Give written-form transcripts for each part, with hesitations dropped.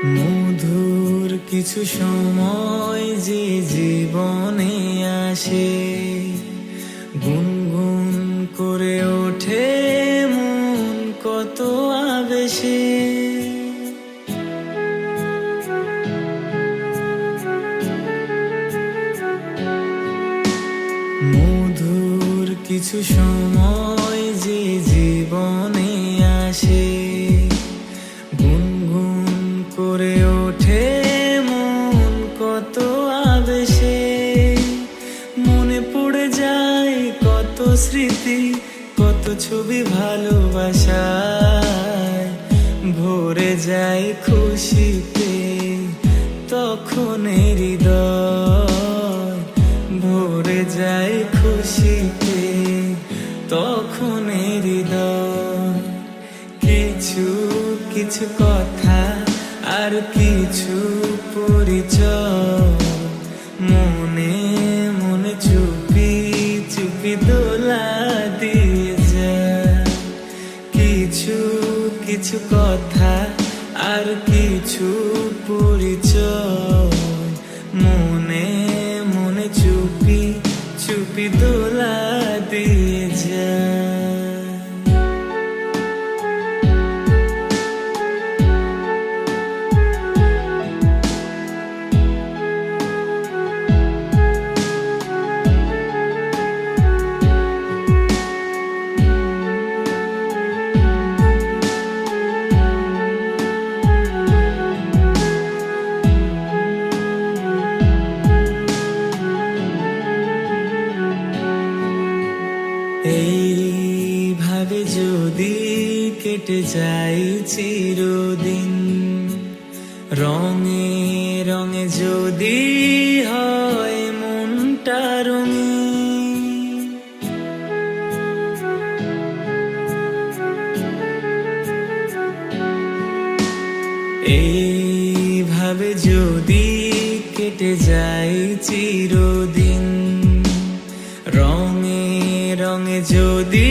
মধুর কিছু সময় যে জীবনে আসে, গুনগুন করে ওঠে মন কত আবেশে। মধুর কিছু সময় যে জীবনে আসে, গুনগুন করে ওঠে মন কত আবেশে। মনে পড়ে যায় কত স্মৃতি, কত ছবি ভালোবাসায়, ভরে যায় খুশিতে তখন হৃদয়, ভরে যায় খুশিতে তখন হৃদয়। কিছু কিছু কথা আর কিছু পরিচয়, মনে মনে চুপি চুপি দোলা দিয়ে যায়। কিছু কিছু কথা আর কিছু পরিচয়, মনে মনে চুপি চুপি দোলা দিয়ে যায়। এইভাবে যদি কেটে যায় চিরদিন, রঙে রঙে যদি হয় মনটা রঙিন, এইভাবে যদি কেটে যায় চিরদিন, রঙে রঙে যদি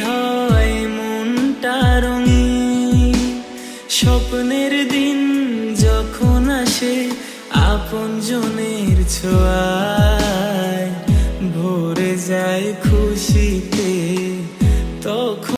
হয় মনটা রঙিন। স্বপ্নের দিন যখন আসে আপনজনের ছোঁয়ায়, ভরে যায় খুশিতে তখন